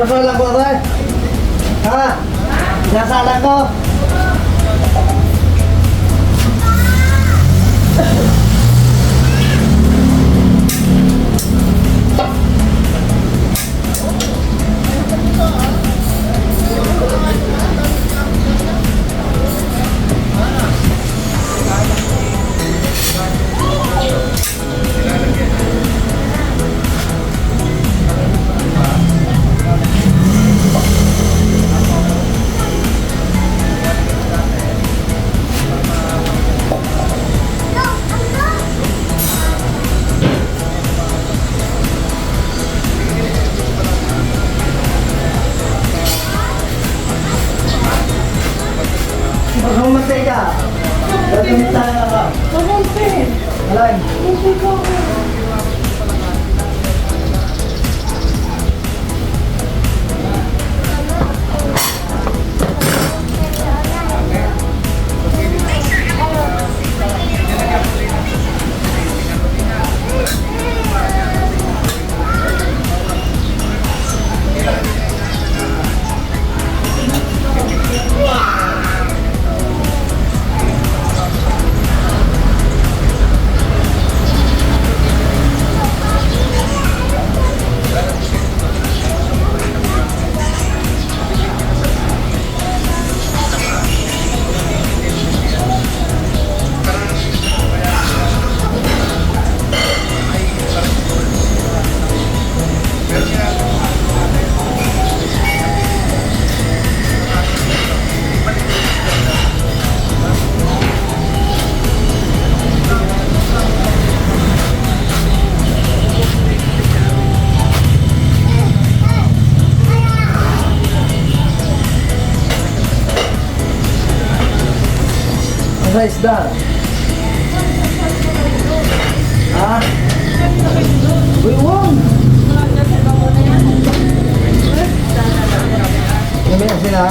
Nasalang ko rin. Ha? Nasalang ko. Huwag matay ka. Gagawin tayo na ka. Mabuti. Alay. Mabuti ko. Sa isda. Ha? Uy, wong! Namaya sila.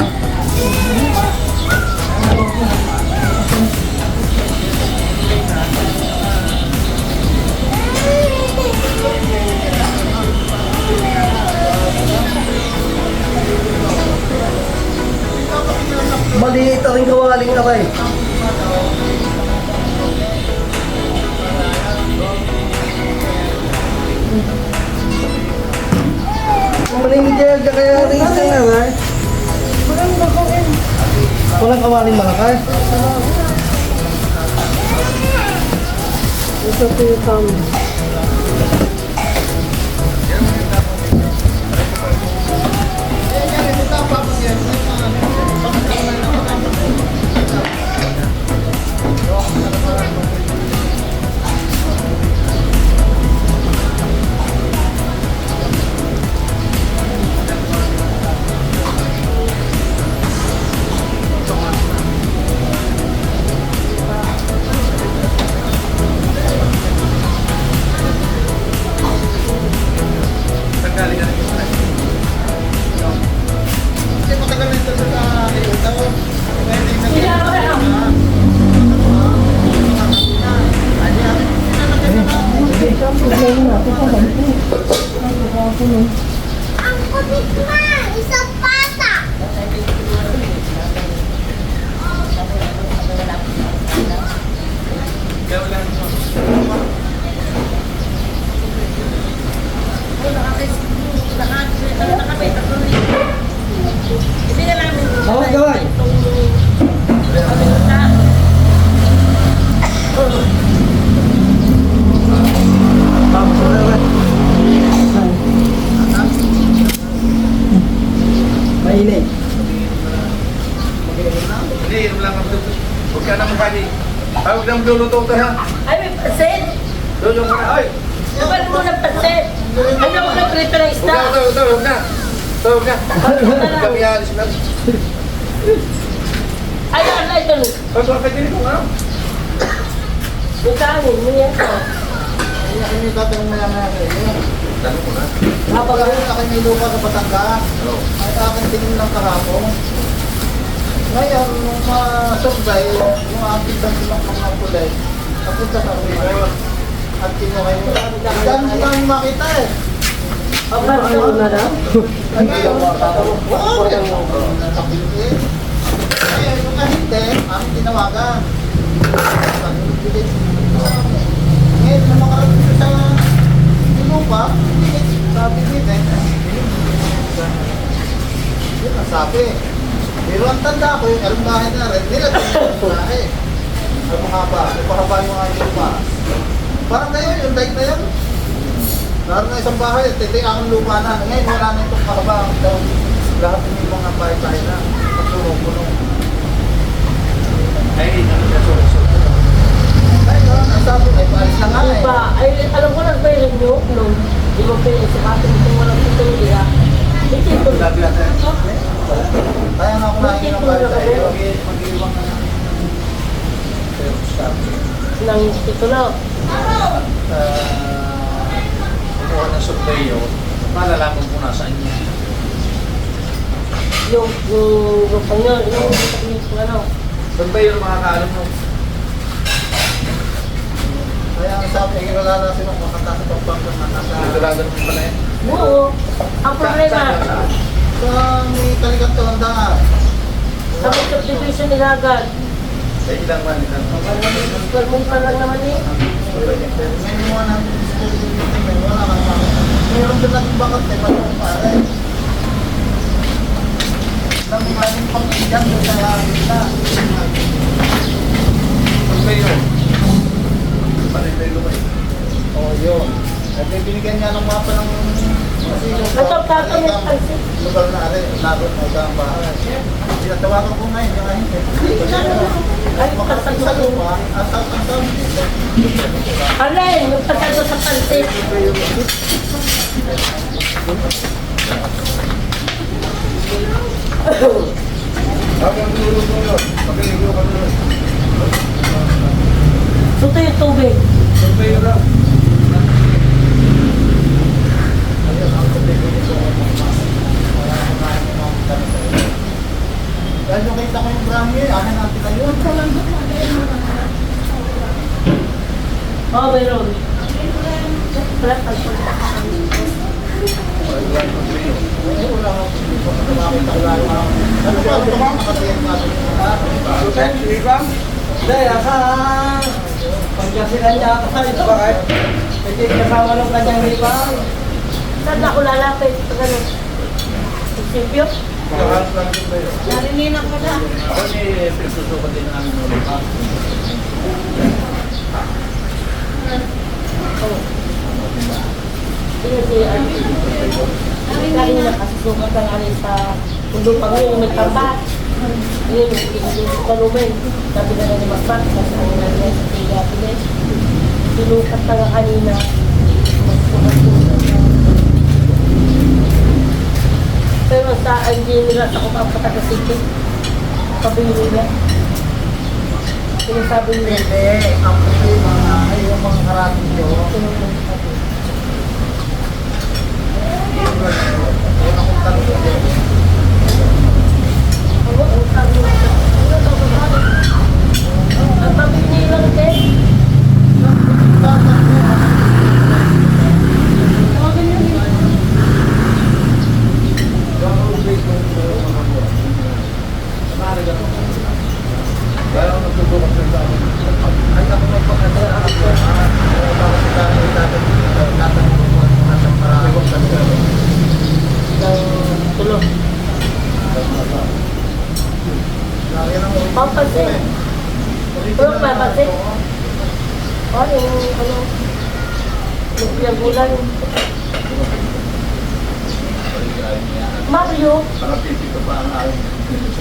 Maliit ang kawaling na kayo. Maningil ka kaya rin isang nga. Walang bakuin. Walang kawaling malakay. Ito po yung kami. Ang kulit na! Isang pata! Gaway, gaway! Tapos na naman. Mainit. Hindi, yun lang ang dulo. Huwag ka naman kani. Ay, huwag naman luluto ka ha. Ay, may pasit. Luluto ka na. Ay! Naman mo ng pasit. Ano mo na prito ng isda? Huwag na. Huwag na. Kami alis na. Ay, ano ito? Huwag ka din kung ano. Yung kanin mo yan to. Ano yung tatanong mo lang natin? Tanong ko na. Kapag ako nakimilo ka sa Batangas, Ano? ay akin tingin ng kahapon. Ngayon, nung masubbay, yung aking bansilang mga kulay, napunta sa Rio. At kinuha yung dami namin makita eh. Ang ano na lang? Ay, ayaw mo. Oo, nakapilin. Ay, yung kahinte, aming tinawagan. Ngayon, nung makarating ko sa lupa, sabi nila, yun ang sabi. Pero ang tanda ko, yung alam bahay na rin, nilagay yung bahay. Ang mahaba, ipahaba yung mga lupa. Parang ngayon, yung dike na yun. Naroon na isang bahay, titik ang lupa na. Ngayon, wala na itong kahaba. Lahat ng mga bahay-bahay na. Pagsurong-punong. Ay, nagkasuso. Ay, ang sabi, ay paalis na nga Ano eh. ba? Ay, alam ko nagbayad nyo nung di mo pwede sa atin kung walang tutulog niya. Ito ito. Kaya nga ako nahin ng bahay tayo. Mag-iwang na lang. Pero stop. Nang ito na. Kumuha ng surveyo, malalaman mo na sa inyo. Yung panyo, yung ano. Surveyo ang makakaalam mo. Kaya ang sabi, ay kilala sila kung makata sa pagpapag na nasa... Sigurado naman pala yan. Oo. Ang problema, Sa may kalikat kalandaan. sa may subdivision ni Agad. Sa ilang man ilang. 12 pa lang naman eh. May mga ng school meeting, may wala kang mga. Mayroon doon natin bakit eh, paano kung pare. Nang maraming pamilyan doon sa kita. Surveyo. Panay-tayo ba? Oo, yun. At binigyan niya ng mapa ng... Ito, kato may pansin. Lugar na rin, lagot na ito ang bahay. Tinatawagan ko ngayon, yung ahinte. Ay, Makarating sa lupa, at ang sabi dito. Alin, yung pagkado sa pansin. Habang tulog-tulog, pagkaligo ka tulog. Suto yung tubig. Surveyo lang. Ayun, ang pagbibinig ko. Wala ko na yung mga tanong sa iyo. Dahil nung kita ko yung brahmi, akin natin na yun. Oo, mayroon. Wala kang Ay, wala ko. Makakita ko lang. Ano ba? Ano ba? Makatiyan natin. Ibang? Hindi, asa pagkasilan niya ako sa ito. Bakit? Hindi kasama ng kanyang ribang. Saan ako lalapit? Pag ano? Prinsipyo? Lahat lang surveyo. Narinig ko na. Ako ni pinagsusukan din namin ulit. Kanina kasi sukat ang alin sa mundo pa ngayon, may tambat. Ngayon, yung kalumin. Sabi na ni Magpat, kasi ang nangyay sa tiga-tiga. Sinukat na nga kanina. Pero sa hindi nila sa kung ang patagasiti. Pabili nila. Sinasabi nila. Hindi, ang problema nga ay yung mga karating nyo. Wala akong tanong ko din. Oo, ang sabi nila. Ang pabili lang din. Kaya ako nagsusukan sa amin. Ay, ako may pagkakita. Bakit sila ay tatanong ko kung nasa maraming tanong. Ng tulog. Lagi ng ulit. Pampasin. Pero pampasin. O, yung ano, yung pinagulan. Mario, Nakapipito pa ang aking.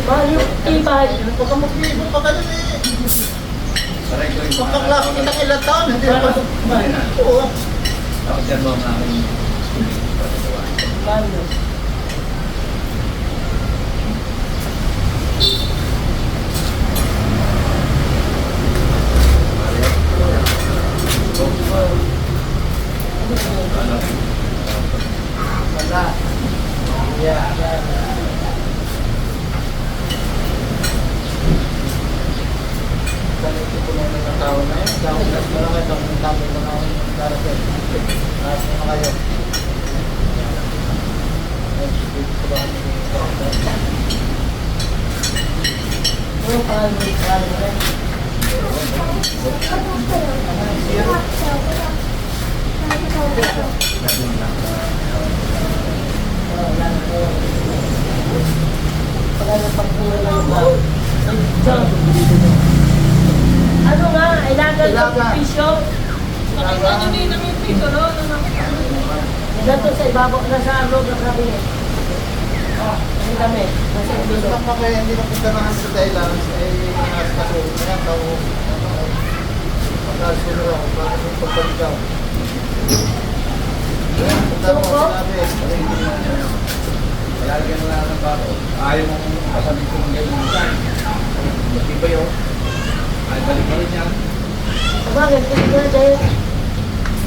Mario, tibay. Huwag ka mag-iibig pa ka din eh. Saray ko yung mga Pagkaklase kita ilang taon, hindi naman. Oo. Tapos yan mo ang aking. Mario. Wala. Yeah. Ganito po na ng tao na yun. Dahil mas malaki itong dami ng mga darating. Lahat na kayo. Ano pangalan mo? Pangalan mo rin? Pangalan pagkulang ba? Ano nga? Ilagan ng pisyo? Makita nyo din ang pito, no? Ganito sa ibabaw na sa loob ng kabinet. Ang dami. Nasa Gusto bilo. lang kaya hindi na punta na sa dahilan ay nasa kasunod na yan. Tao, pagkasunod ako, parang yung pagpaligaw. Punta mo Suko? sinabi. Lalagyan mo lang ng bako. Ayaw mo kasabit ko ng ganyan. Matibay yun. Ay, balik mo rin yan. Bakit? Kasi nga dahil...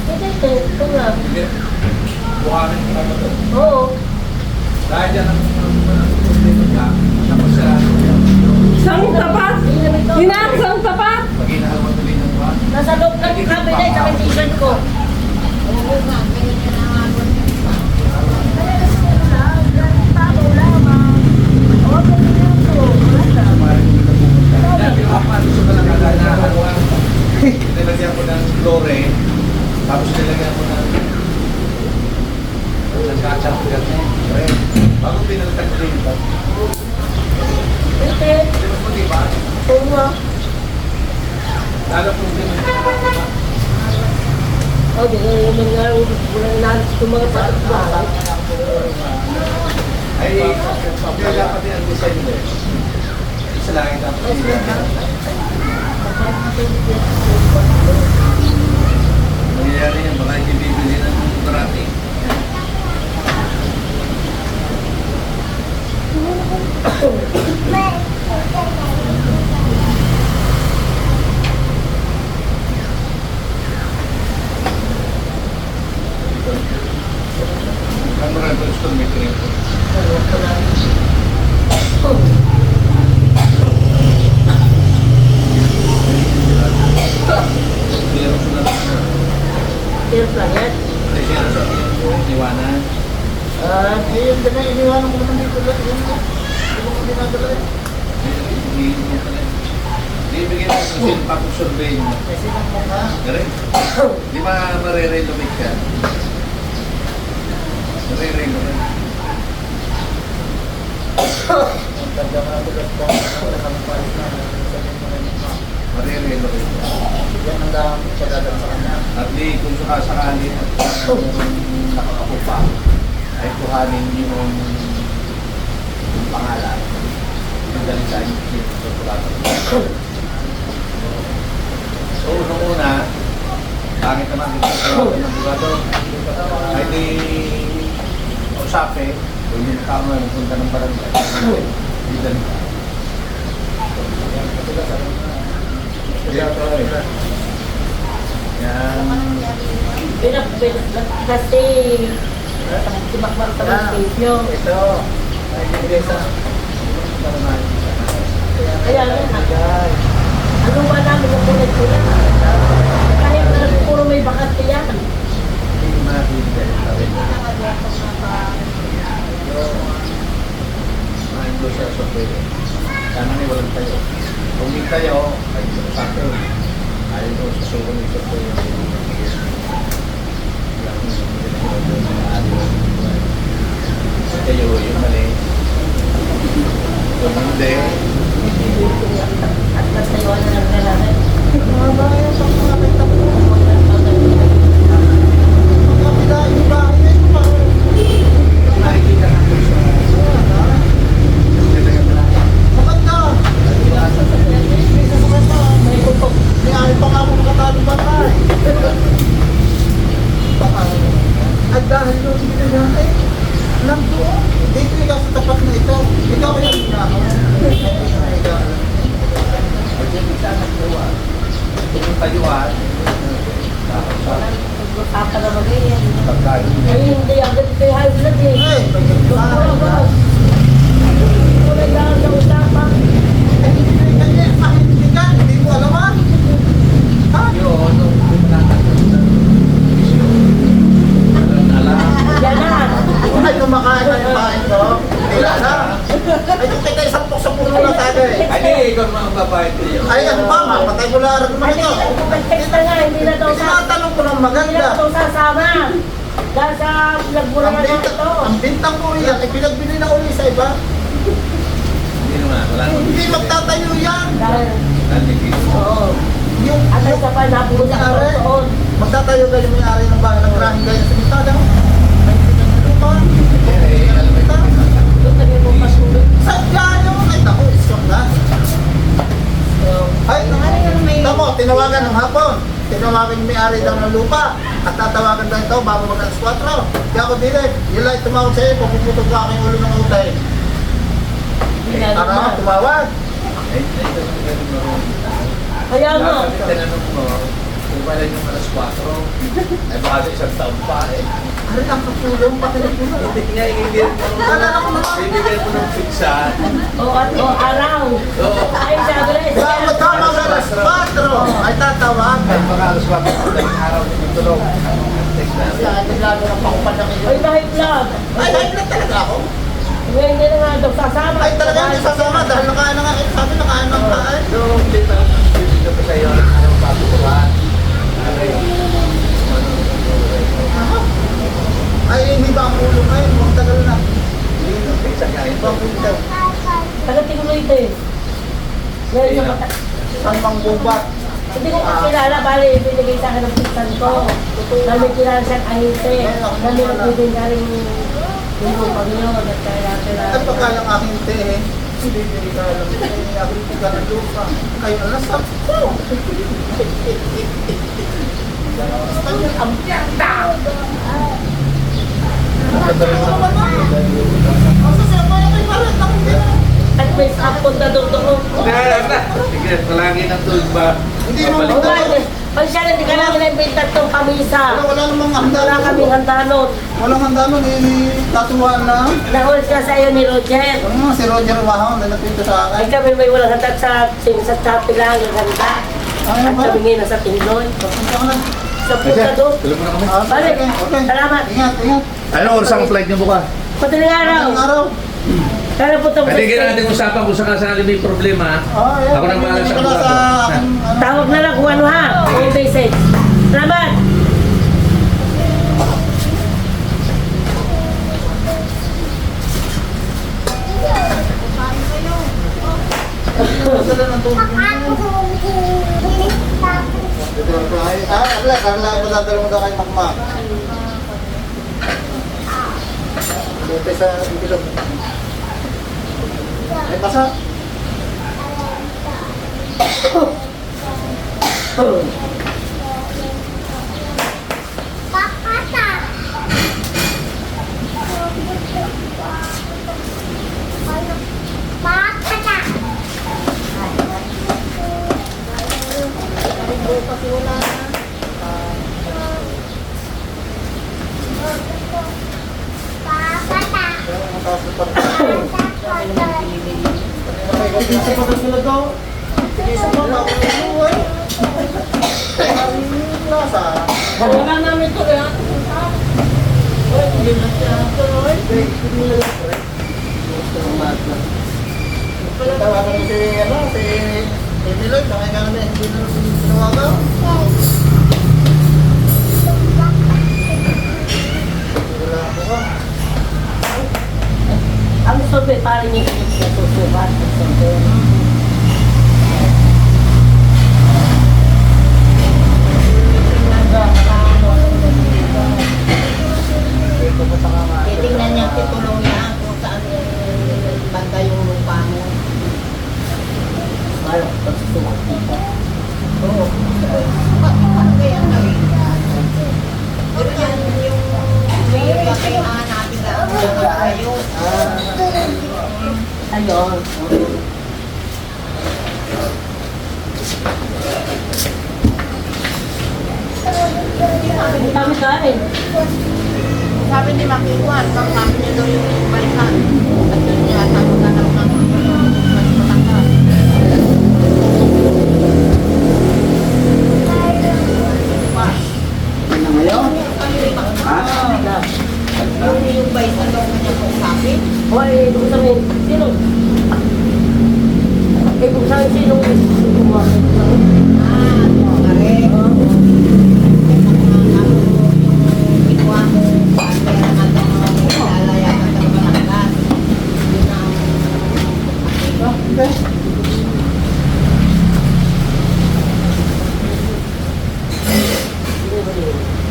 Hindi, ito nga. Hindi. Buhamin ko na ito. Oo. Dahil yan ang problema niya. Tapos siya, Sang tapat! Inang, sang tapat! pag inahalwa tuloy ng buwan. Nasa loob ng cabinet sa may t-shirt ko. Nilagyan ko ng klore, tapos nilagyan ko ng katsang bago pinalitan ko dito. Hindi. Di ba po, di ba? Oo nga. Lalo kung pinalitan. O, di nga yung nalis ko mga patak-bahay. Ay, kaya dapat din ang design mo. Isa lang yung dapat nangyayari yan, baka hindi bibili ng karate. Camera gusto may cream. Pero sa natin, Sales lang yan. pero sa iwanan. Eh, yung ganun, iniwanan ko naman dito lang. Yung ko dinadala eh. Hindi bigyan mo sa papag-survey mo. Kasi nang mukha. Galing. Di ba marirenovate ka? Marirenovate. Ang tanda nga bulas ko. Wala kang palis na. Sabihin mo rin mo. Marirenovate ka. Yan ang dami pagdadala sa kanya. At di kung sakasakali at nakakapupa, ay kuhanin yung pangalan. Yung galing sa inyo. So, unang-una, pangit naman yung pagkakaroon ng bugado. Ay di usape, kung yung tao na punta ng barangay, di dali ka. Yan. Kasi... Timakmak sa mga stage nyo. Ito. Ay, hindi sa... Kaya nga, ano ba namin yung kulit ko yan? Kahit na puro may bakante yan. Hindi mahihintay sa rin. Mahin ko sa software. Sana ni walang tayo. Kung may tayo, ay sa akin. Ayaw ko sa software ng software. Kayo, yung mali. Kung hindi, At nagtayo na ng lalaki. Mga bayan sa mga ikaw mga babae niyo. Ay, ano ba? Mapatay ko lang naman Hindi, ito. nag-text na nga, hindi na daw Tinatanong ko ng Hindi na maganda. daw sasama. Dahil sa nagbura na nga ito. Ang bintang ko yan, ay pinagbili na uli sa iba. Hindi naman, wala naman. Hindi magtatayo yan. Dahil, Naligid. oo. Yung At ay sa pa, napunta ka may-ari, doon. magtatayo kayo yung may-ari ng bahay ng grahing gaya sa bitada. Ay, pinaglupa. Eh, alam mo ito. Doon tayo mo pasulit. Sadya nyo! Ay, naku, iskong na. Ay, tamo, tinawagan ng hapon. Tinawagan yung may-ari daw ng lupa. At tatawagan daw ito bago mag-alas 4. Kaya ako dilid. Yun lang tumawag sa'yo, pagpuputog ko aking ulo ng utay. Para tumawag. Kaya nga. Dapat tinanong mo, kung wala yung alas 4, ay baka sa isang taon pa eh. Ano ang katulong pati na puno? Hindi nga, hindi rin mo bibigyan mo ng fiksa. O araw. Oo. Ay, sabi na, Kaya magkama sa alas 4, ay tatawag. Ay baka alas 4, daling araw din yung tulog. Text na. Kaya naglalo ng pakupanaki Ay, dahil vlog. Ay, hype na talaga ako. Ngayon, hindi na nga daw sasama. Ay, talaga hindi sasama dahil nakain na nga. Sabi nakain ng kain. So, dito, bibigyan ko sa iyo ng anong patuturan. Ay, hindi ba ang ulo ngayon? Magtagal na. Fiksa nga ito. Taga-tinglo ito eh. Ngayon yung mata. San mang bubat. Hindi ko kakilala, bali, binigay sa akin ng pinsan ko. Na may kilala siyang ahinte. Na nilapidin ka rin yung lupang yun. At kaya At pagka yung aking tehe, hindi ka alam. Hindi aking tiga ng lupa. Kayo na nasa ko. at may sapon na doon doon. Sige, palagi ng tulog ba? Hindi mo Oo nga, pag siya hindi ka namin naimbintat ng kamisa. Wala namang handa. Wala kaming handa nun. Walang handa nun. Tatuan na. Nahulit ka sa iyo ni Roger. Ano si Roger Wahang na napito sa Ay akin. kami may walang handa sa Shopee lang yung handa. Ano At ba? kami ngayon nasa Tindoy. Punta ka na. Sa punta doon. Tulog mo na kami. Balik. Okay. Salamat. Ingat, ingat. Ano oras ang flight niyo bukas? Madaling araw. Ang araw. Kaya punta mo sa Pwede States. natin usapan kung sakasali may problema. Yeah. Ako nang bahala sa Hindi ko na abogado. aking, ano. Tawag na lang kung ano ha. Yung message. Salamat. Dala ng tubig. Dito lang po ay. Karla, madadala mo daw kay Makma. Dito sa bilog. Ay, basa. Ang taas na pa. Tigisa pa daw sila daw. Tigisa pa daw. Uy. Ang lasa. Wala namin ito kaya. Uy, hindi na siya. Tuloy. Tawagan mo si, ano, si Emiloy. Bakit nga namin hindi na tinawagan? Wala ako ka. Ang sobe, parang yung nasusubat. Titingnan niya ang titulong niya kung saan banda yung lupa mo. Ayaw, pagsusukat dito. Oo. Ano kaya ang gawin niya? Pero yan yung may kailangan natin na kayo. Ayun. Kami kain. Sabi ni Makiwan, pang sabi niya daw yung balikan. At yun niya, sabi ka ng mas matangkas. Na ngayon? Yung baysan daw kanya kung sabi. Hoy, kung sabihin, sino? Eh, kung sabihin nung gumamit ng Ah, correct. Iwa mo, pagkaya natin mga lalayanan ng Batangas. Yun ang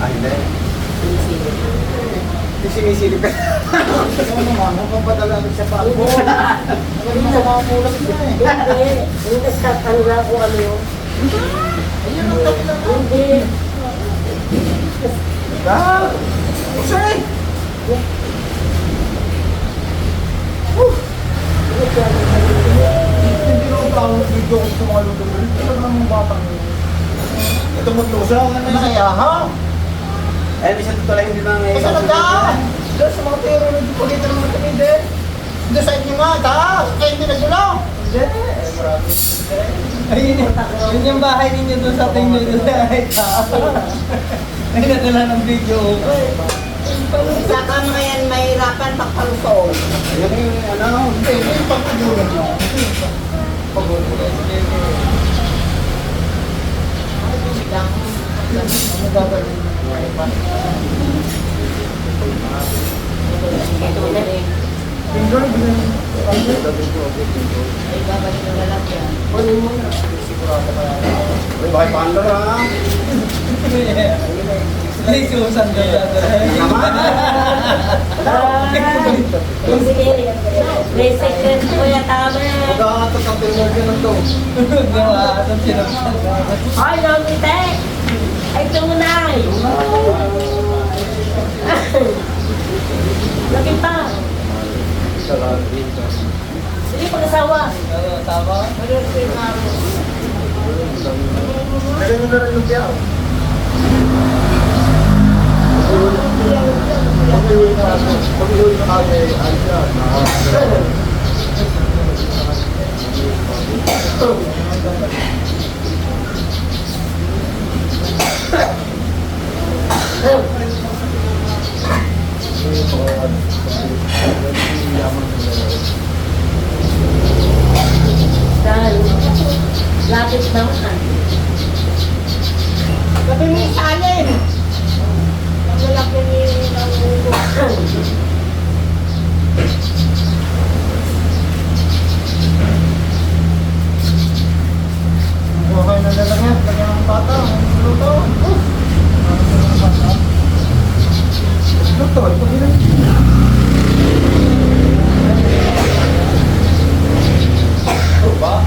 Ay, hindi. Sinisilip ka. Ano naman, magpapadala namin sa bago. Ano naman sa mga mulat na eh. Hindi. Yung nagtatanda ko ano yun. Ayun ang dahilan ko. Hindi. Ah! Usay! Hindi ko tawag video ko sa mga lugar. Ito naman mga batang yun. Ito maglusa. Ano na kaya ha? Ay, bisa tutulay hindi lang Kasi nagdaan! Doon sa mga tero na di pagkita ng mga tumide. Doon sa inyo nga, taas! Kaya hindi nagulaw! Hindi. Marami. Ayun yung bahay ninyo doon sa tingin doon sa ay nadala ng video. Isa ka ngayon mahirapan pagpalusong. Ayan yung ano, hindi yung pagkagulan mo. Ano gagawin mo? Ito na eh. Enjoy, bilhin. Ay, babalik na lalagyan. Kunin mo na. Sigurado ka yan. Uy, bakit paandar ha? Ay, Susan ka Sige. May secret ko yan tama. Magkakatot ang pillar ka ng to. Gawa, atong sinabsan. Ay, Lomite! Ay, tunay! Lagi pa! Sige, pag-asawa! Tama? Lagay mo na rin yung piyaw. Pag-iwi na kami, ay siya. Dahil, lapit naman. Gabi mo yung salin. Lalaki niyo ng ulo. Buhay na lalagyan, lagyan ng bata. Luto. Luto, ito bilang. Ito ba?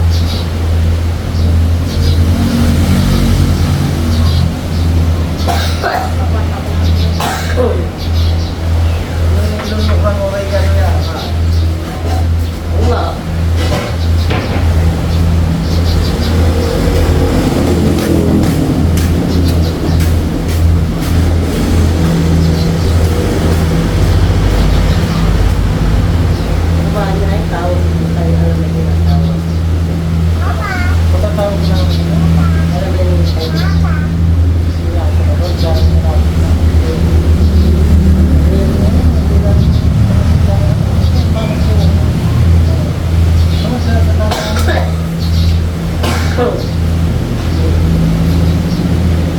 Lulukan mo kay kanya. Nga. Kumain na ay tawag. Tayo alam na yung tawag. Patatawag na. Alam na yung tawag.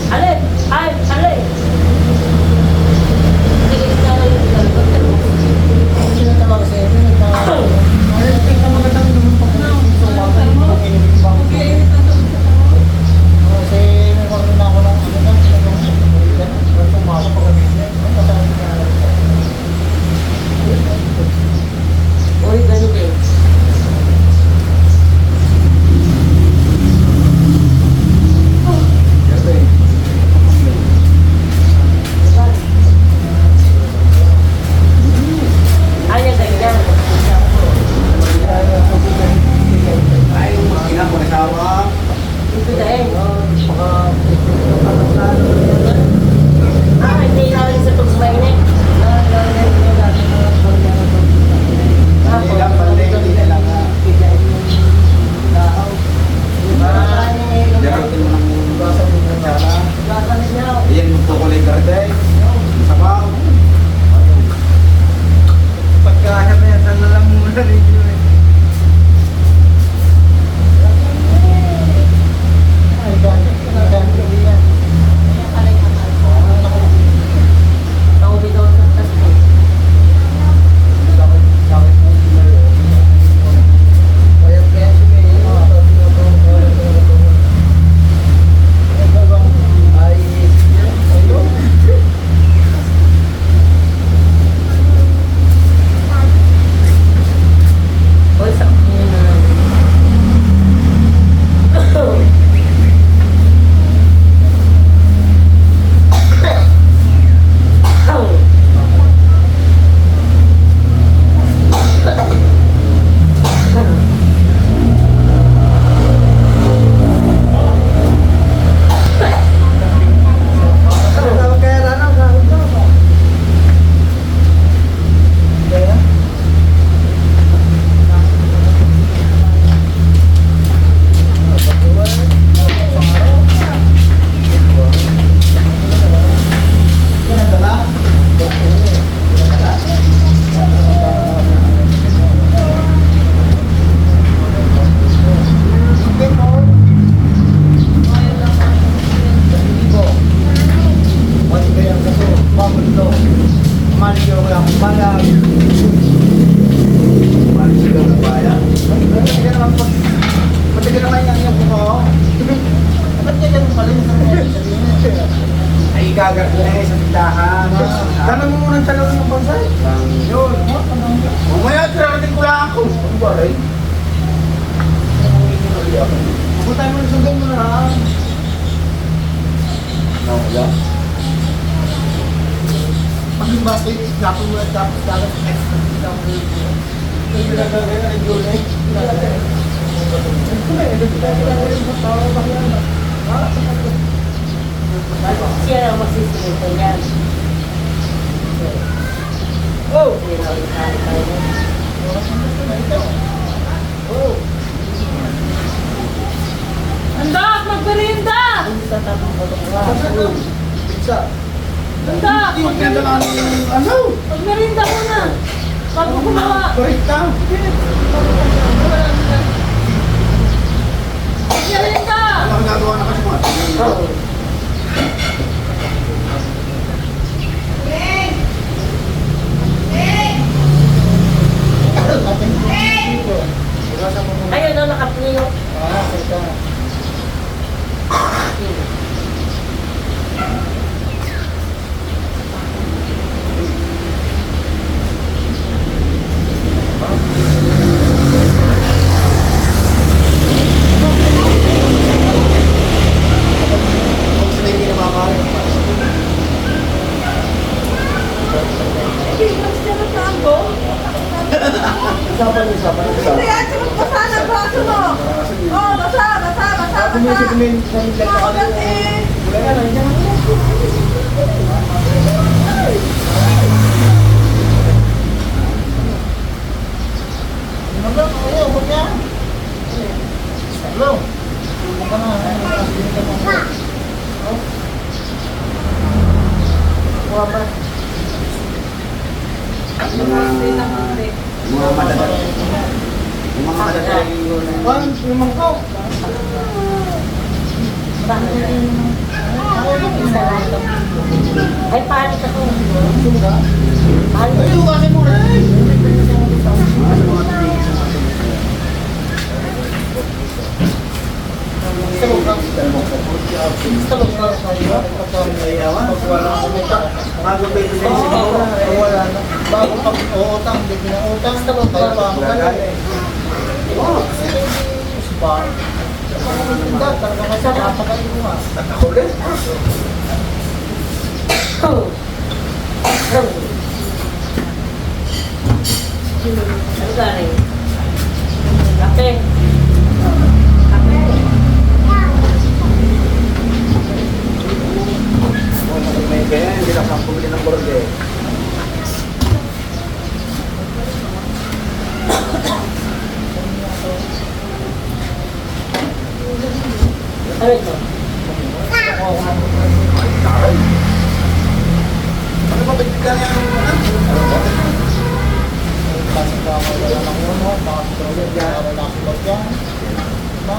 Alin! Ay! Alin! Sige, sana yung Sinatawag sa iyo, sinatawag. Ay, tingnan magandang naman pag sumakan mo, kinibang ko. Kasi may marunong ako ng ano na, sinatawag. Sumasok pag ganyan. Ang matawag na alam ko. Uy, ganun eh. Ay, ganyan. Ay, ina ko nasawa. Ito dahil. Ah, hindi namin sa pagsumainit. Hindi lang, balik, hindi na lang. Darating mo ng basa mo ng sana. Iyan mo tukulay garday. Sabaw. Pagkahanap na yan, saan na lang muna rin yun eh. gagarne sa tindahan. Tanong mo muna ang talong ng bonsai. Yun. Mamaya, tirating ko lang ako. Ano ba, Ray? Putay mo na sundan mo na. Wala. Pag yung basta yung isnapin mo at tapos dagat extra kita mo rin. Ito yung nagagaya na yung eh. Siya lang magsisilita yan. Oh! Oh! Handa! Magmerienda! Sa tapong botong Pizza. Handa! Yung ganda nga ng ano? Magmerienda muna! Bago gumawa! Correct ka. Magmerienda! Ano ang gagawa na kasi mga? Ayun na, nakapuyo. Kung sila hindi namakain. Kaya, sunod basa ng braso mo. Oh, basa. Kumin sa midlat Oh, ka kasi. Mga madadali. Yung mga madadali yun. Juan, yung mangkaw. Ay, panik ako. Ay, Panik. lugasin mo rin. Gusto mo ba kayo? Bago pa ito sa isip Oo, ko. wala na. Bago pag uutang, hindi pinautang. Gusto mo ba? Tayo pa ako Wala ganun. eh. Spa. Hindi, talaga kasi napakain mo nga. Ako rin. Ano galing? Kape. Kape. May kaya, hindi lang ako bumili ng borde. Ano ito? Ano ba bigyan niya ng Pasok ka ako, wala lang yun, no? Baka stroller, wala lang silog yan. Diba?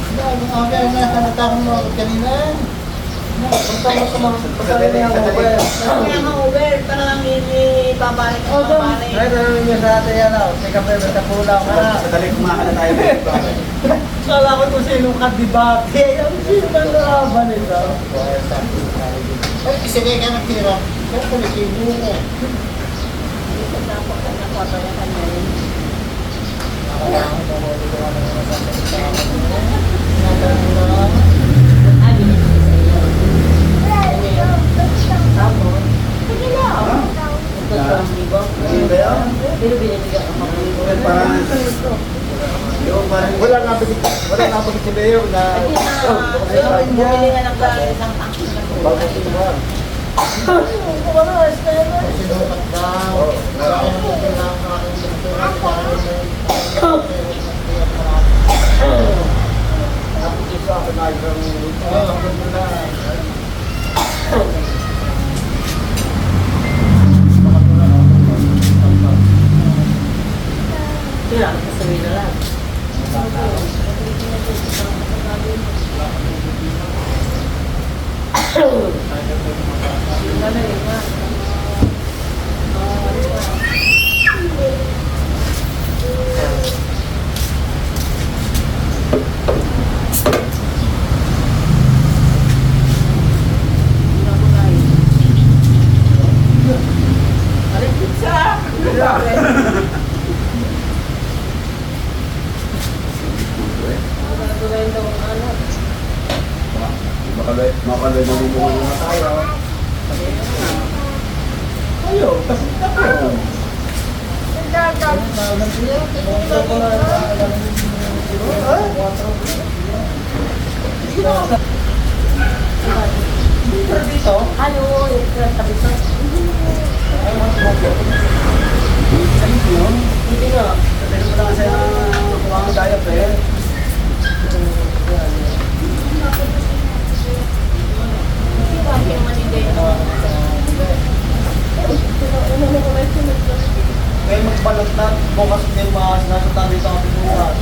Hindi, ang aga na natakot mo ako kanina eh. Basta mo sa mga pasali na yung mobile. Kaya nga, Uber, talagang ibabalik Oh, ang doon. babalik. Ay, tanong niyo sa ate yan, oh. Teka, pero sa pulang ka na. Sa dali kumakan na tayo. Kala ko kung sino kadibate. Ang sino ba nalaban nito? Ay, sige ka nagtira. Kaya kulikibo ko. Tapos na nakuha niya kanya yun. Nakakalaman ko mo dito ka naman sa salita ko. Nagano na. Ah, binigay ko sa iyo. Tapos, sige na. Ito sa libo. Ano ba yan? Pero binibigyan ako ng libo. Parang, yung parang, wala nga pagkit si Leo na, Bumili nga ng isang tangki na to. bago siya. Sinukat daw. Kaya naman kailangan ng aking doktora para Tapos isa ako na isang, ang ganda na. Kaya, sasabihin na lang. bagay na lumuhon na tayo. Ayo, kasi ako. Dito? Ano, yung tabi ko. Hindi nga. Sabihin mo lang kasi mga diaper. Bakit naman hindi Kaya magbalot na, bukas hindi yung mga sinasundan dito ang bukas.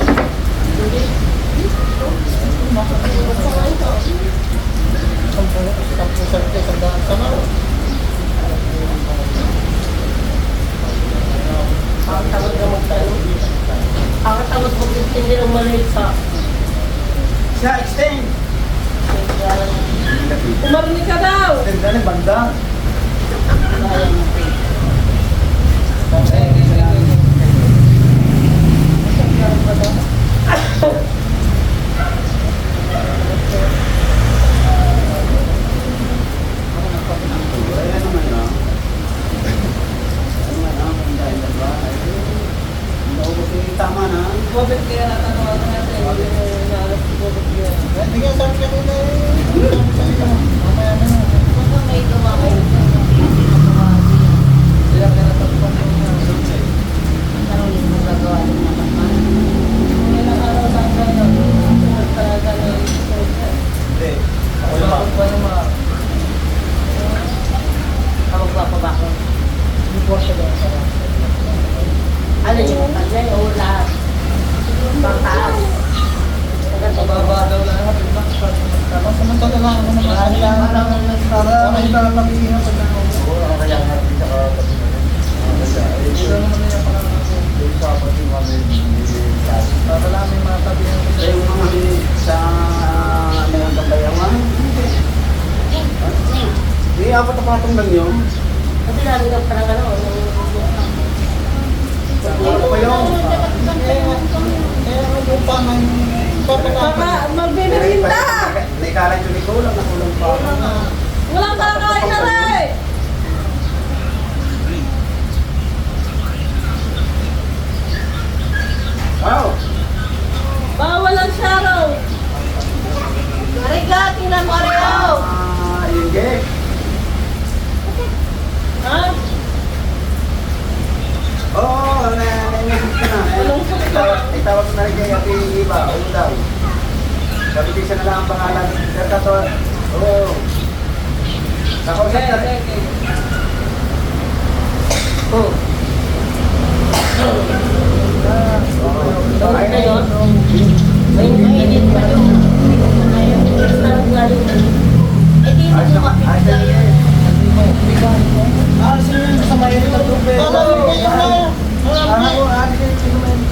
Ang tawag na magtanong. Ang tawag mo hindi lang maliit sa Siya, extend! Umarinig ka daw. Extend na rin, banda. Tama na. Bobet kaya natatawagan natin. Naalas si Bobet yun. Hindi nga sabi kanina eh. Mamaya na. Baka may gawa kayo. Sila kaya natatawagan natin. Karoon mo gagawa din naman man. Ilang araw sa akin na talaga na Hindi. Ako naman. Ako pa naman. tawag ba pa ba ako? Hindi po siya doon sa ano yung kanya o lahat? Pangtaas. Mababa daw lahat. Samantala lang ako naman. Para may lang mag-iingat pag nakaupo. Kaya nga rin sa katabi na rin. Ito naman na yung Yung papati kami, para lang may matabi ng Kaya yung mga sa mga tambayawan. Hindi, apat na patong lang yun. Kasi lagi ka parang ano, Ano pa yun? Yung pa ng Baka magbibinta! Naikalan yung ikaw lang, nakulang pa. Walang kakakain na rin! Wow! Bawal ang sharaw! Mariga, tingnan mo rin oh! Yun, Jake. Ha? Oo, na-message ko na. Anong sakit? Itawag ko na rin kay Ate Iba, ano daw. Sabi ko siya na lang ang pangalan. Nagkataon. Oo. Nakausap na rin. oh. Tawag na yun? May init pa yun. Sarap nga rin. Eh di mo lumapit ka yun. Sino yung kasama yun sa tubig?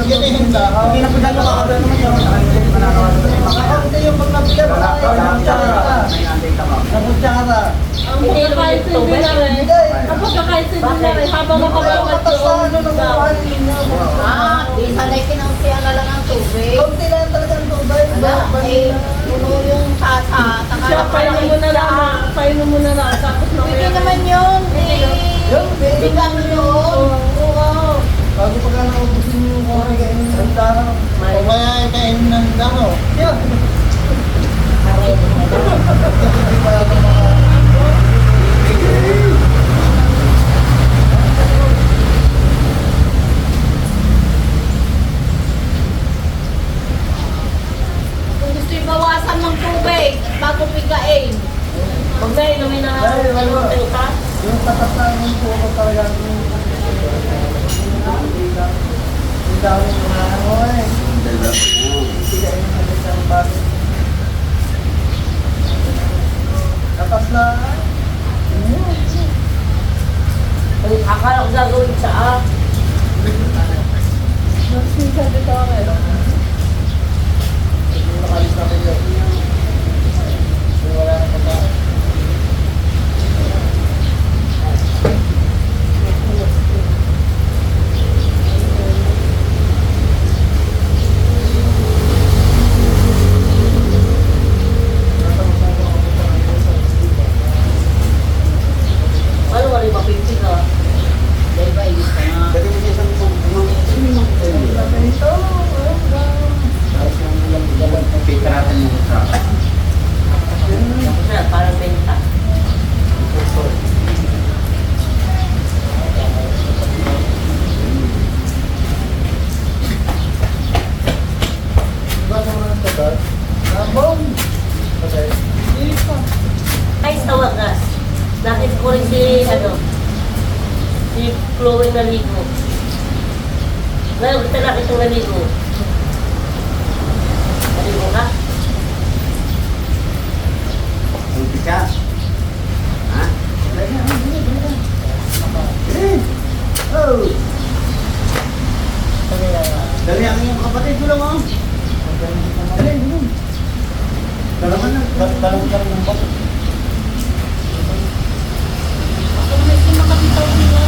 Ginihin ka. Hindi na pinag nakakabala naman yun. Hindi yung pag napigat na nabutya ka na. Ang pagkakaintindi na rin, ang pagkakaintindi na rin, habang nakabawat doon, Di sanay kinangsiyan na lang ang tubig. Kunti lang talaga ang tubig. Wala, eh, puno yung tasa. siya, painom mo na lang, painom mo na lang, tapos Pwede naman yun. Bigang yun. Oo. Bago pag naubusin yung kore kainin ng dara. O kaya kainin ng damo. Yeah. Kung gusto yung bawasan ng tubig, bago bigain. Huwag na inumin na ka. Yung tatas na yung puno talaga. Yung dami ng mga ano eh. Hindi ka yung naging ng bagay. Tatas na. Akala ko gagawin siya Nagsisan dito ako eh. Nakalis na kayo. Wala na pagkain. Guys, tawagas. Nakita ko rin si Chloe naligo. Ngayon, kita nakita naligo. Naligo ka? Hindi ka. Ha? Oh! Dali ang iyong kapatid ko lang, oh. Dali, dali. Dalaman na, dalang ka rin ng bato. Ako may makakitaw nila.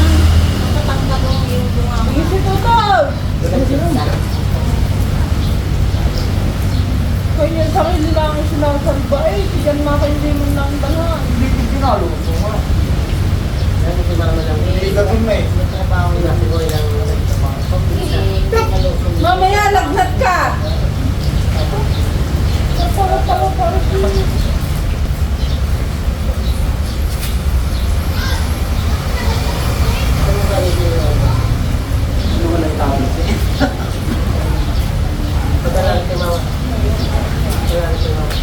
Nakatangka ko yung bunga. Isi ko daw! Kaya sa akin nila ang sinasalba eh. Diyan mga hindi mo lang dala. Hindi ko pinalo ko nga. Ano si Mama lang? Hindi ka rin may. Trabaho na si Boy lang. Mamaya lagnat ka! Para. Ano wala yung tao kasi? Padala si Mama. Padala si Mama.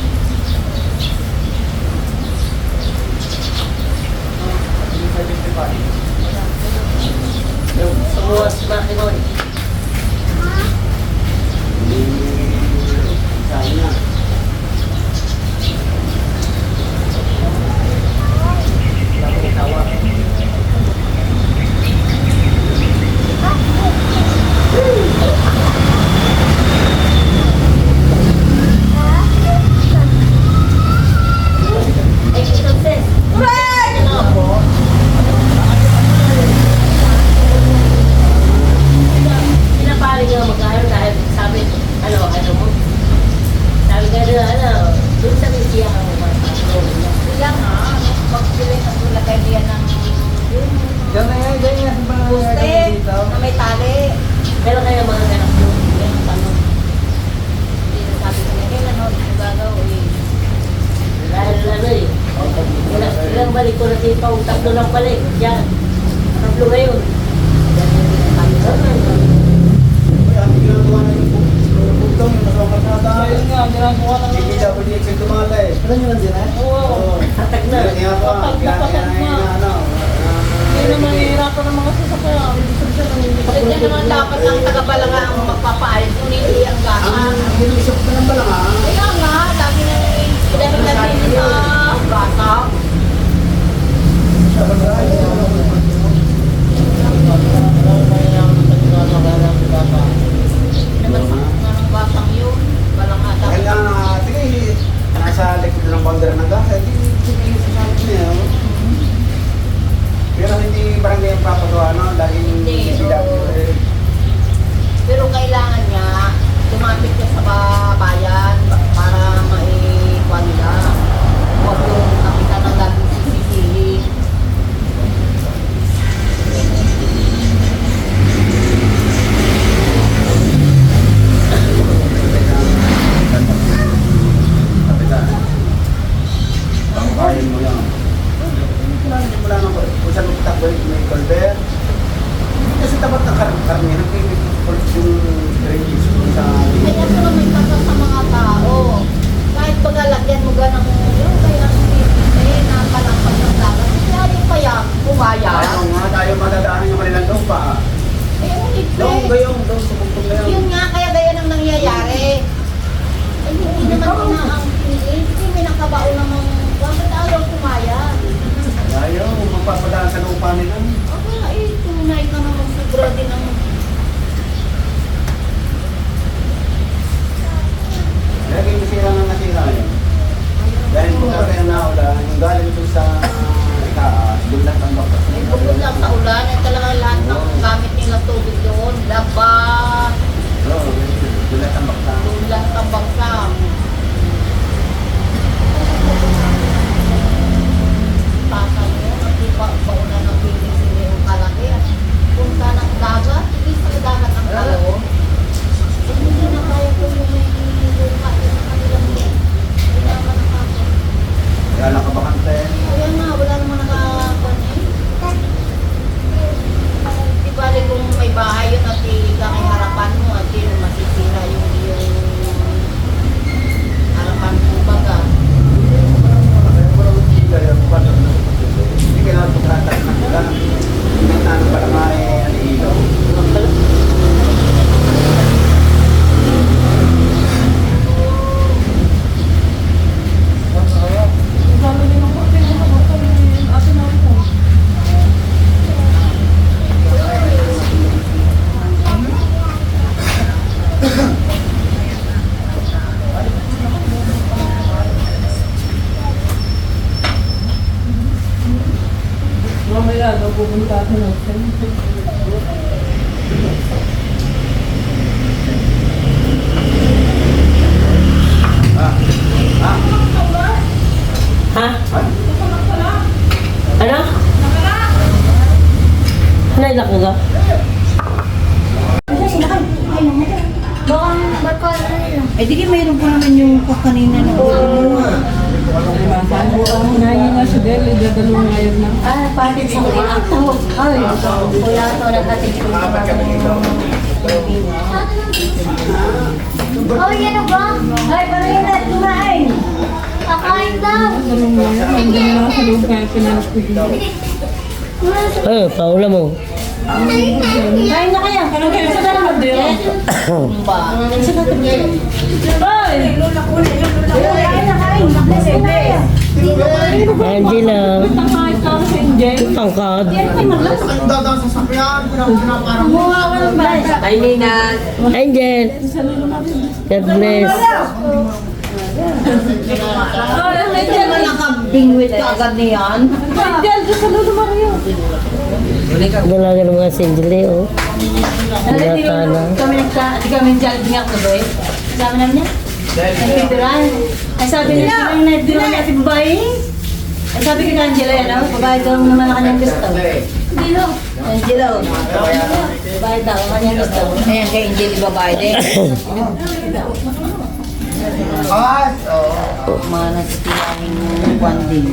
Semua semakin Boy. Sana. Lagi tawa. Entonces, kenapa? Pinapaling nga mag-aaral dahil sabi, ano mo? Sabi nga na, doon sa Lucia ka mo Kaya nga, magbili ka tulad kayo diyan ng Diyan na yan, diyan yan. poste na may tali. Pero kaya mga ganap yun, yan ang tanong. Hindi na sabi ko niya, kailan ako yung gagawin? Dahil ilang balik ko na dito, tatlo lang balik, yan. Tatlo ngayon. Yan yung sabi ko. Uy, ang ginagawa na yung bugtong, yung nakakat na dahil. Ayun nga, ginagawa na Hindi lang. dapat yung tumala eh. Alam nyo lang din eh? Oo. Tatag na. Kaya pa, Hindi naman hihirapan ng mga sasakyan. Ibig sabihin ng hindi ka Kaya naman dapat ang tagapalanga ang magpapaayos, hindi ang gasa. Ang hinusap ka ng bala nga. Kaya nga, dami na dahil nabili sa bata. Sa bagay. Naman sa ng batang yun. Balanga Dahil dapat. nga, sige, nasa likod ng boundary ng gas, hindi sige sa sabi niya. Pero hindi barangay ang papagawa, no? Laging Hindi, DPW. Pero kailangan niya, lumapit ka sa bayan para maikuha nila. Huwag yung kapitan ng laging sisisihin. Kapitan. Pangkain mo lang. Hindi mo lang ako. Kung saan mo takbo may colbert. Kasi tapat ng karamihan, nagpipit yung release ko sa... Kaya pero may kasa sa mga tao. Kahit pagalagyan mo ganang yung kaya sisisihin na palampas ng dagat. Kaya yung kaya, kumaya. Ayaw nga, tayo madadaanan yung kanilang lupa. Eh, ulit Doon, eh. gayong, doon, sumugtong gayong. Yun nga, kaya gaya nang nangyayari. Ay, hindi naman inaangkin. Hindi may nakabao namang, bakit ayaw kumaya? Ayaw, magpapadaan sa lupa nila. Okay, eh, tunay ka naman sobra din ang... Lagi yung sila nga nasira yun. Dahil kung kasi ang naulan, yung galing ito sa itaas, doon lang ang bakit. Ay, bukod lang sa ulan, ay talaga lahat ng gamit nila tubig doon. Laba, Oo, doon lang ang bakit. tulang, tambangsam. Tasa mo, at di pa pauna ng piling-sili yung kalaki. At punta ng dagat, hindi sa dagat ang kalon. At hindi na kaya ko yung may lupa yun sa kanilang yun. Kailangan na kako. Kaya lang kabakante. Kaya nga, wala naman nakakuan eh. Di bali kung may bahay yun at ika kay harapan mo at yun masisira yung harapan mo baga. Kaya walang sila yan. Kaya daw pupunta ako ng Ha? Ano? Nailak ko ka? Eh, di mayroon po naman yung cook kanina na Ngayon nga siya dahil, dadalo ngayon na. Ah, pati sa mga ako. Ay, wala to nagkatid ko. Oh, yan o ba? Ay, parang yun na kumain. Kakain daw. Dadalo ngayon, ang dami na sa loob kaya pinanap ko yun. Eh, paula mo. Kain na kaya. Parang kayo sa dalamad din. Kain na, kain. Kain na kaya. Angela. Kahit ako sa Angel. Tangkad. Ang dadang sa sakyan, pinaparang Ay, Nina. Angel. God bless. Angel, nakabingwit ka agad niyan. Angel, doon sa Lolo Mario. Dalaga ng mga sindili, oh. Binata na. Di kami nagjaldi nga ko ba eh. Kasama namin niya? Nagpinturan. Ay sabi niya, ang nagpinturan niya si babae. Ay sabi ko na Angela yan, babae daw naman ang kanyang gusto. Angelo. Angelo. Babae daw ang kanyang gusto. Ayan kay Angel, babae din. Ay, Mga nagsitilangin yung kwan din.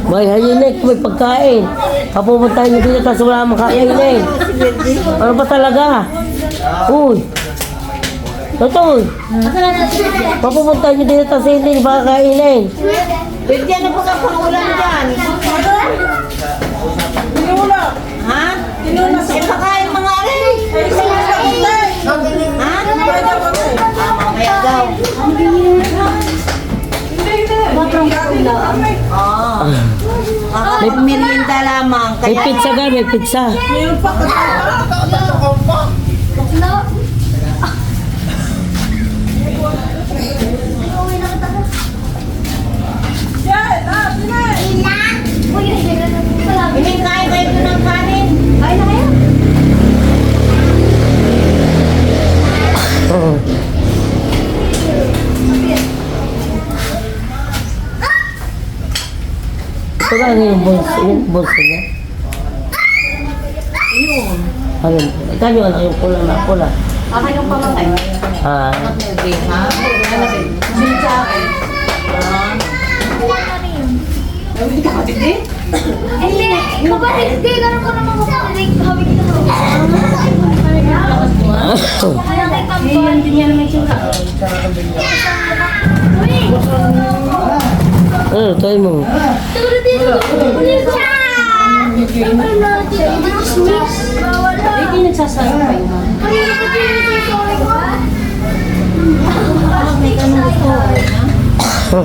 May hayinik, may pagkain. Papupuntahin niyo dito, tapos wala makakainin. Ano ba talaga? Uy. Totoo. Papupuntahin niyo dito, tapos hindi makakainin. Pwede yan na po ka pangulan dyan. Tinula. Ha? Tinula sa... Eh, pakain mga rin. Ha? Mamaya daw. Matrong pula. Merienda lamang. May pizza ka, may pizza. Mayroon pa kasi. Kain kayo ito ng kanin. Kain na kayo. Oo. Ito lang yung bulso niya. Ayun. Ayun. Ikaw yung anak yung pula na pula. Akin yung pamangay. Ah. Movie, ha? Ano ba? Sin sa akin. Hindi ka kapatid din? Hindi, kapatid, hindi. Laro ko naman kapatid. Hawig na Yan din yan may tsura. Ano, tayo mo. Siguro dito. Hindi nagsasayo pa yun. May ganun gusto.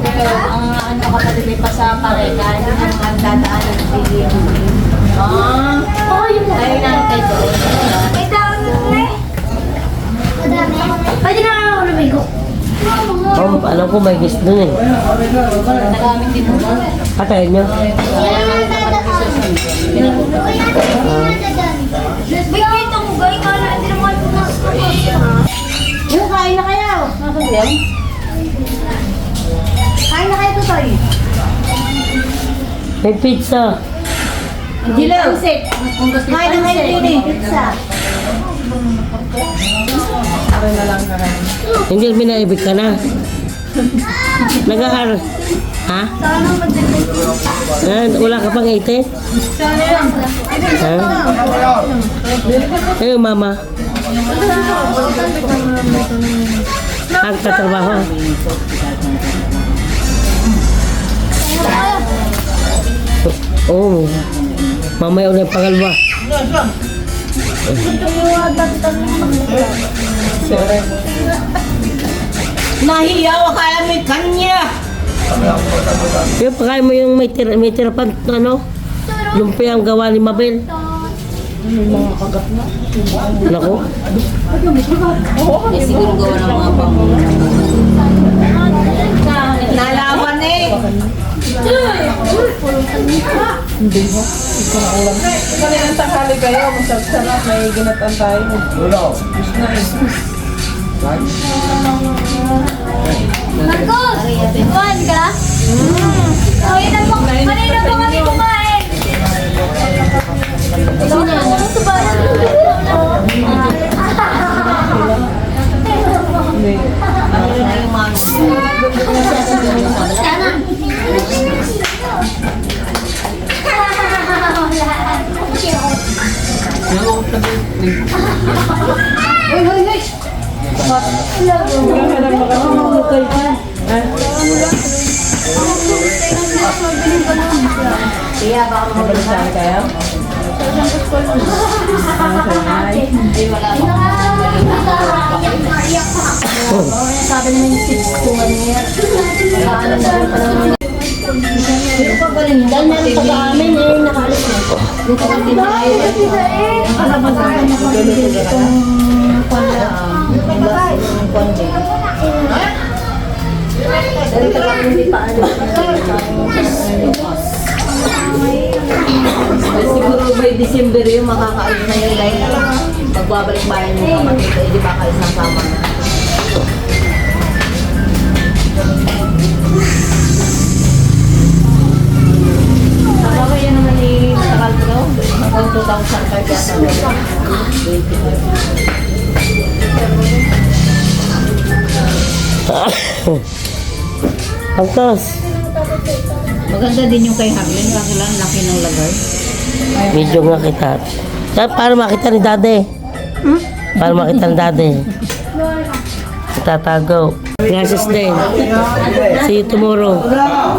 Pero ang ano kapatid ay pasapare kahit ang dadaanan ng video. Ay nantay ko. Pwede na ako lumigo. Oh, alam ko may gusto dun eh. Nagamit din mo. Patayin nyo. Bigyan mo ba? Ikaw na hindi naman Yung kain na kayo. Nasaan yan? Kain na kayo tutoy. May pizza. Hindi lang. Kain na kayo yun eh. Pizza. Hindi binaibig ka na. Nag-aaral. Ha? Wala ka pang 18? Ha? Ayun, mama. Nagtatrabaho. Oo. Mamaya ulit pangalawa. Nahiyaw kaya may kanya. Yung pakain mo yung may tira pa, ano? Lumpia ang gawa ni Mabel. Naku. Eh, siguro gawa ng mga pang... Nalaban eh. Hindi mo. Ito na ulam. Kaninang tanghali kayo, masarap-sarap, may ginatan tayo. Ulo. Marcos! Kumain ka? Kanina po kami kumain. Sino? Ito ba? Hindi. Ano na yung mami? Sana. Hoy, hoy, hoy! Kailangan makakamukay ka. Kaya baka Mabalitaan kayo? Ay, wala Sabi naman yung tips ko niya. Ano na rin pala naman. Sino pa ba rin? Dahil meron pa sa amin eh, nakaalis na. Dito ka din tayo. Alam mo sa akin nakabili itong pala. Yung konti. Dahil talaga hindi pa ano. Siguro by December yung makakaalis na yun dahil magbabalik bayan yung kapatid ko, hindi ba kayo sasama na. Saka yan naman ni Takal Pro, hanggang 2005 yata. Angkos, Maganda din yung kay Harlin, kasi lang laki ng lagay. video nga kita. Para makita ni Dade. Para makita ni Dade. Tatago. Gracias din. See you tomorrow. Wala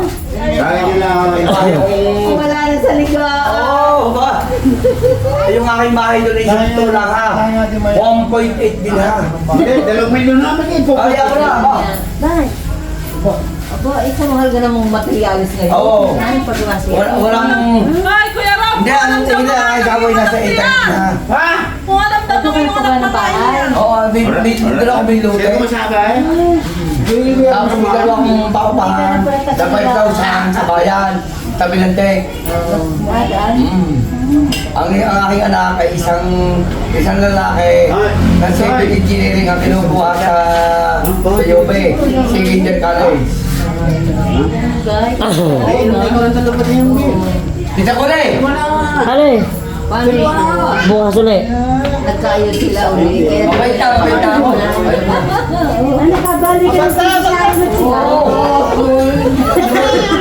na sa likod. Oo, ba? Yung aking bahay doon ay ito lang ha. 1.8 din ha. Hindi, 2 milyon naman eh. Ay, ako na. Bakit? Aba, ikaw mahal ka ng mga materialis ngayon. Oo. Ano pa dumasi? Walang... Ay, Kuya Rob! Hindi, hindi, ay gawin nasa internet na. Ha? Kung alam na Ito kayo pa ba ng bahay? Oo, doon ako binluto. Hindi ko masabi eh. Tapos may dalawang paupahan. Dapat ikaw sa bayan. Tabi ng tek. Ang aking anak ay isang lalaki na civil engineering ang kinukuha sa UP, Secondary College. Tita ko na eh! Ano eh? Paano yung Bukas ulit. nagkayod sila uli? Kaya Mabait ka ako.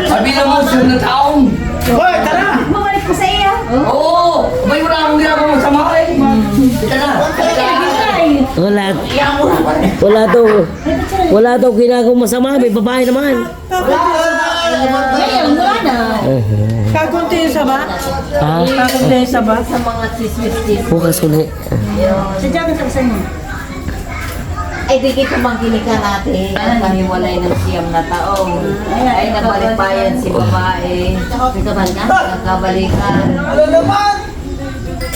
Sabi na mo, sunod na taong. Hoy, tara! Bumalik ko sa iyo. Oo! May wala akong ginagawa masama eh. Tita na. Wala daw ginagawang masama. May babae naman. Ngayon, wala na. Kakunti yung saba? Ha? Kakunti yung saba? sa mga chismis-chismis. Bukas ulit. Sadya ka sa inyo. Ay, di kita mangkinika natin. Ang kahiwalay ng siyam na taong. Ay, nabalikbayan si babae. Nagkabalikan. Ano naman?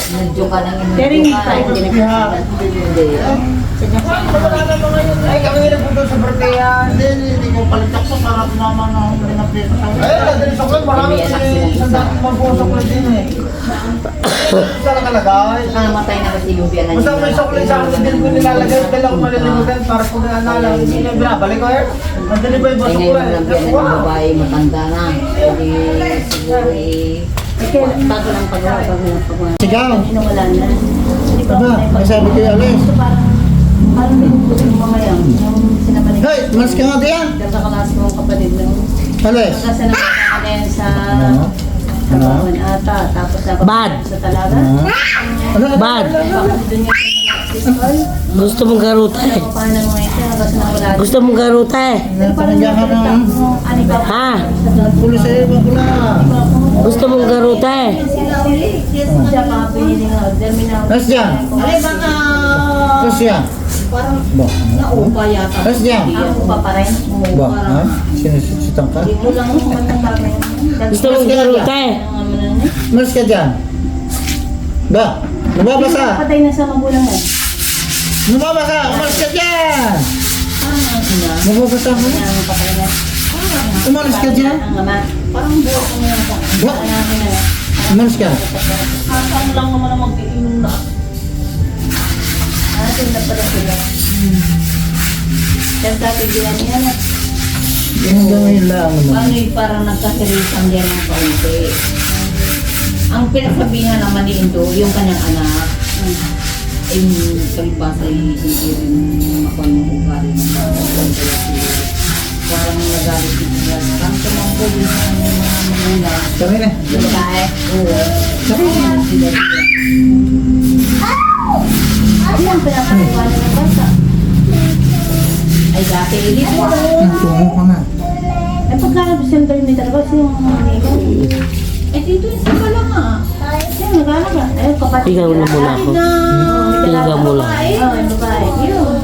Nadyo ka ng Pero hindi pa, hindi nagkakita. Hindi. Ay, kami nagpunta sa birthdayan. Hindi ko palitak sa para tumama na ako ng mga pesa. Ay, nandun sa kwan, marami sa dating mag-usap ko din eh. Saan nakalagay? Namatay na kasi yung biyanan Basta may chocolate sa akin, din ko nilalagay. Dala ko malilimutan para kung naalala. Hindi na binabalik ko eh. Nandun ba yung Ay, baso ko ngayon eh. lang biyanan ng babae, matanda na. Hindi siguro eh. Bago lang pagawa. Sigaw! Wala na. Aba, may sabi ko yung alis. Parang binubog yung mamaya. Yung sinabalik. Hey, mas ka nga diyan! Kasakalas ko ang kapatid ng Alis! kasi nakasama na yan sa Ano? ata. Tapos Bad. sa talaga. Ano? Bad. Bakit doon yung Gusto mong garuta eh. paano mo ito? Hanggang sa nawala. Gusto mong garuta eh. Napanagyan ka ng Ha? pulis sa iyo, bakula. Gusto mong garuta eh. Sila uli. Siya pa pinili nga. Terminal. Nas dyan! Alay baka Nas dyan! parang Ba? naupa yata. Nas dyan! Naupa pa rin. Ba? Ha? Sinusitang ka? Hindi mo lang matanda rin. Gusto mong garuta eh. Mas ka dyan! Ba? Nababasa! Patay na sa magulang mo. Nababasa! Umalis ka dyan! Nababasa mo? Umalis ka dyan? Ang ama. Parang buhok ko na sa Buhok? lalaki na yan. Umalis ka. Kasama lang naman ang mag-iinom na. Atin na pala sila. Yan dati diyan yan. Yung hanggang ngayon lang naman. Ano yung parang nagkasirisan yan ng kaunti. Ang pinagsabihan naman ni Indo, yung kanyang anak, yung kalibasa hindi rin makuha ng ugali ng mga parang nagalit din nila. Parang tumangkol din sa kanyang mga magulang. Sabi na. Dahil, oo. Sabi na. Sila sila. Ano ang pinakakuha ng bata? Ay dati, dito. Tungo ka na. Eh, pagka December may talaga siyang mga nila. Eh, dito yung sa pala nga. Yan, nag-aalaga. Eh, kapatid. Ikaw na muna ako. Kapatid na. Ikaw muna. Babae. Oo, yung babae. Yun.